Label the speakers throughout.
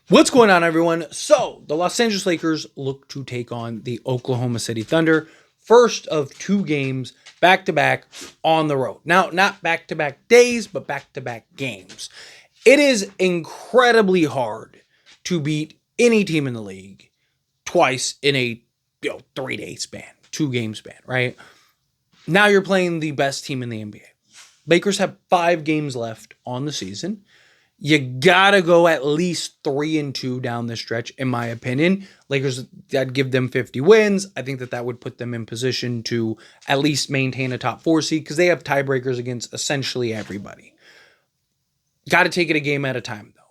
Speaker 1: What's going on, everyone? So, the Los Angeles Lakers look to take on the Oklahoma City Thunder. First of two games back to back on the road. Now, not back to back days, but back to back games. It is incredibly hard to beat any team in the league twice in a 3 day span, 2 game span, right? Now you're playing the best team in the NBA. Lakers have 5 games left on the season. You gotta go at least 3-2 down the stretch, in my opinion. Lakers, I'd give them 50 wins. I think that would put them in position to at least maintain a top 4 seed because they have tiebreakers against essentially everybody. Got to take it a game at a time, though.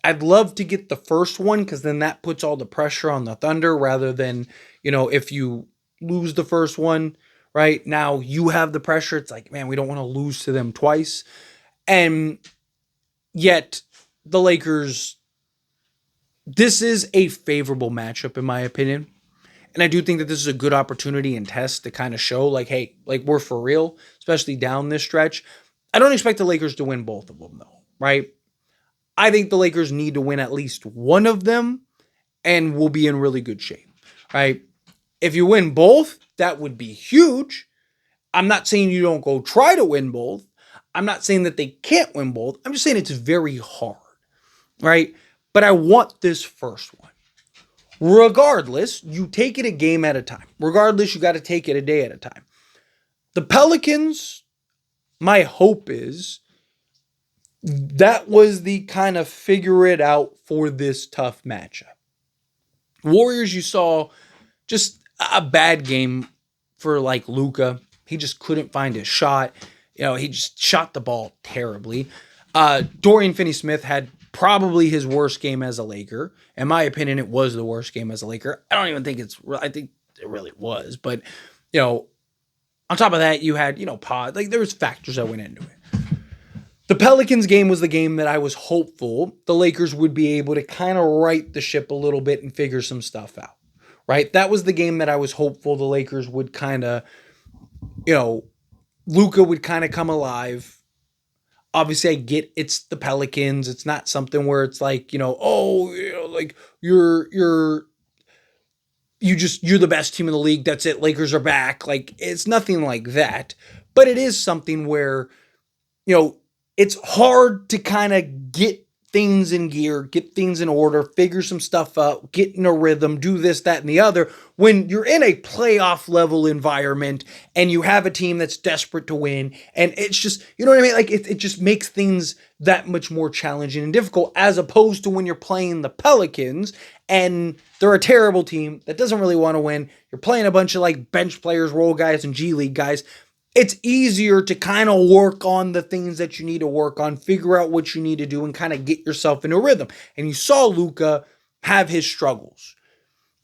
Speaker 1: I'd love to get the first one because then that puts all the pressure on the Thunder rather than, if you lose the first one, right? Now you have the pressure. It's like, man, we don't want to lose to them twice. And yet, the Lakers, this is a favorable matchup, in my opinion. And I do think that this is a good opportunity and test to kind of show, like, hey, like, we're for real, especially down this stretch. I don't expect the Lakers to win both of them, though, right? I think the Lakers need to win at least one of them, and we'll be in really good shape, right? If you win both, that would be huge. I'm not saying you don't go try to win both. I'm not saying that they can't win both. I'm just saying it's very hard, right? But I want this first one. Regardless, you take it a game at a time. Regardless, you got to take it a day at a time. The Pelicans, my hope is that was the kind of figure it out for this tough matchup. Warriors, you saw just a bad game for like Luka. He just couldn't find his shot. He just shot the ball terribly. Dorian Finney-Smith had probably his worst game as a Laker. In my opinion, it was the worst game as a Laker. I don't even think I think it really was. But, on top of that, you had, pod. Like, there was factors that went into it. The Pelicans game was the game that I was hopeful the Lakers would be able to kind of right the ship a little bit and figure some stuff out, right? That was the game that I was hopeful the Lakers would kind of, Luka would kind of come alive. Obviously, I get it's the Pelicans. It's not something where it's like, like you're the best team in the league. That's it. Lakers are back. Like, it's nothing like that. But it is something where, it's hard to kind of get things in gear, get things in order, figure some stuff out, get in a rhythm, do this, that, and the other, when you're in a playoff level environment and you have a team that's desperate to win. And it's just, you know what I mean? Like, it just makes things that much more challenging and difficult, as opposed to when you're playing the Pelicans and they're a terrible team that doesn't really want to win. You're playing a bunch of like bench players, role guys, and G League guys. It's easier to kind of work on the things that you need to work on, figure out what you need to do, and kind of get yourself in a rhythm. And you saw Luka have his struggles,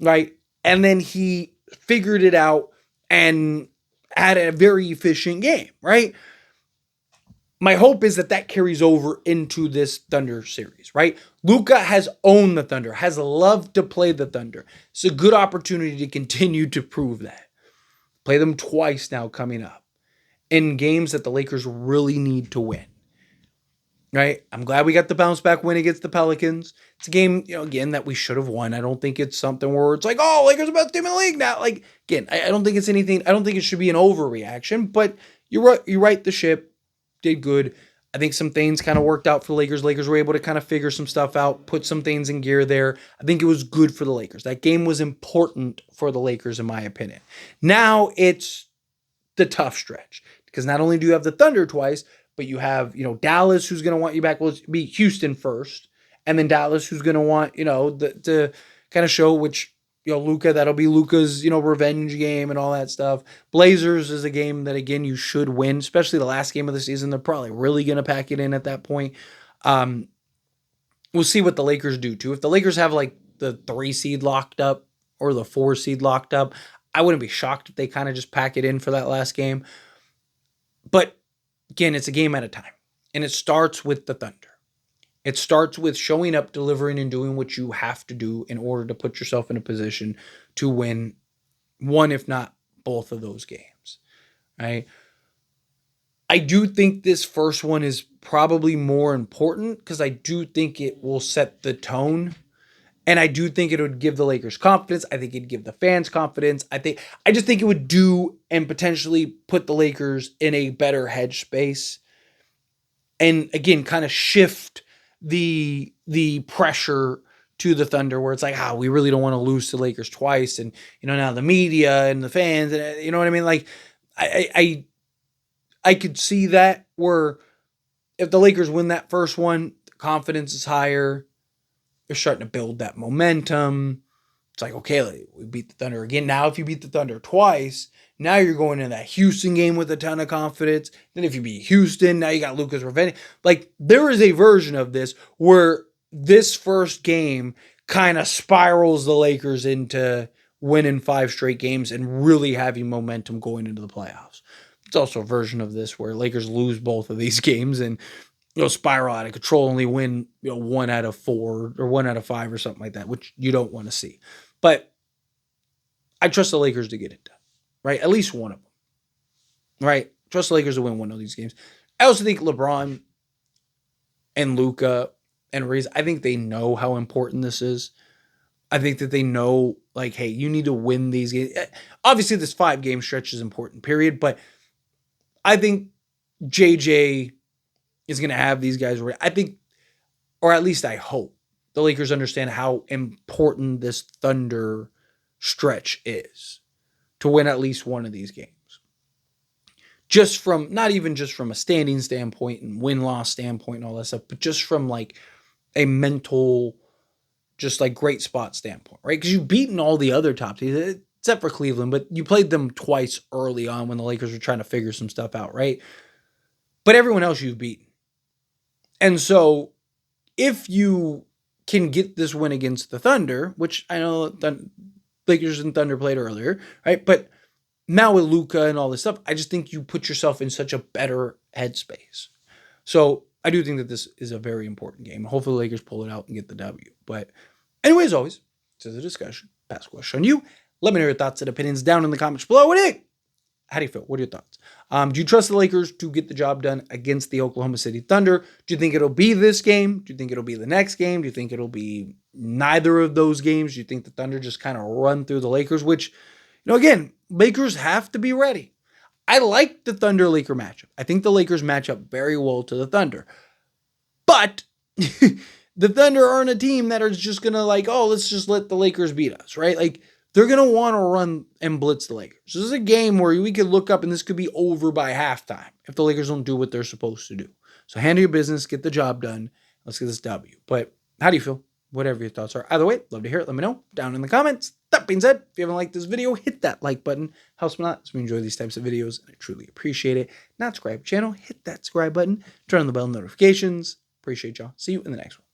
Speaker 1: right? And then he figured it out and had a very efficient game, right? My hope is that carries over into this Thunder series, right? Luka has owned the Thunder, has loved to play the Thunder. It's a good opportunity to continue to prove that. Play them twice now coming up in games that the Lakers really need to win, right? I'm glad we got the bounce back win against the Pelicans. It's a game, again, that we should have won. I don't think it's something where it's like, oh, Lakers are the best team in the league now. Like, again, I don't think it's anything. I don't think it should be an overreaction, but you're right. You right the ship, did good. I think some things kind of worked out for the Lakers. Lakers were able to kind of figure some stuff out, put some things in gear there. I think it was good for the Lakers. That game was important for the Lakers, in my opinion. Now it's the tough stretch. Because not only do you have the Thunder twice, but you have, Dallas, who's going to want you back. Well, it's be Houston first. And then Dallas, who's going to want, to kind of show which, Luka, that'll be Luka's, revenge game and all that stuff. Blazers is a game that, again, you should win, especially the last game of the season. They're probably really going to pack it in at that point. We'll see what the Lakers do, too. If the Lakers have, like, the 3 seed locked up or the 4 seed locked up, I wouldn't be shocked if they kind of just pack it in for that last game. But again, it's a game at a time. And it starts with the Thunder. It starts with showing up, delivering, and doing what you have to do in order to put yourself in a position to win one, if not both of those games. Right? I do think this first one is probably more important because I do think it will set the tone And I do think it would give the Lakers confidence. I think it'd give the fans confidence. I just think it would do and potentially put the Lakers in a better hedge space. And again, kind of shift the pressure to the Thunder, where it's like, we really don't want to lose to the Lakers twice. And, now the media and the fans, and you know what I mean? Like, I could see that, where if the Lakers win that first one, the confidence is higher. They're starting to build that momentum. It's like, okay, we beat the Thunder again. Now, if you beat the Thunder twice, now you're going into that Houston game with a ton of confidence. Then if you beat Houston, now you got Luka's revenge. Like, there is a version of this where this first game kind of spirals the Lakers into winning 5 straight games and really having momentum going into the playoffs. It's also a version of this where Lakers lose both of these games and spiral out of control, only win 1 out of 4 or 1 out of 5 or something like that, which you don't want to see. But I trust the Lakers to get it done, right? At least one of them, right? Trust the Lakers to win one of these games. I also think LeBron and Luka and Reese, I think they know how important this is. I think that they know, like, hey, you need to win these games. Obviously, this 5-game stretch is important, period. But I think JJ is going to have these guys. I think, or at least I hope, the Lakers understand how important this Thunder stretch is to win at least one of these games. Not even just from a standing standpoint and win-loss standpoint and all that stuff, but just from like a mental, just like great spot standpoint, right? Because you've beaten all the other top teams, except for Cleveland, but you played them twice early on when the Lakers were trying to figure some stuff out, right? But everyone else you've beaten. And so if you can get this win against the Thunder, which I know the Lakers and Thunder played earlier, right? But now with Luka and all this stuff, I just think you put yourself in such a better headspace. So I do think that this is a very important game. Hopefully the Lakers pull it out and get the W. But anyway, as always, this is a discussion. Pass question on you. Let me know your thoughts and opinions down in the comments below. How do you feel? What are your thoughts? Do you trust the Lakers to get the job done against the Oklahoma City Thunder? Do you think it'll be this game? Do you think it'll be the next game? Do you think it'll be neither of those games? Do you think the Thunder just kind of run through the Lakers? Which, again, Lakers have to be ready. I like the Thunder-Laker matchup. I think the Lakers match up very well to the Thunder. But the Thunder aren't a team that is just going to let's just let the Lakers beat us, right? Like, they're going to want to run and blitz the Lakers. This is a game where we could look up and this could be over by halftime if the Lakers don't do what they're supposed to do. So handle your business, get the job done. Let's get this W. But how do you feel? Whatever your thoughts are. Either way, love to hear it. Let me know down in the comments. That being said, if you haven't liked this video, hit that like button. Helps me a lot. So we enjoy these types of videos. I truly appreciate it. Not subscribe to the channel, hit that subscribe button. Turn on the bell notifications. Appreciate y'all. See you in the next one.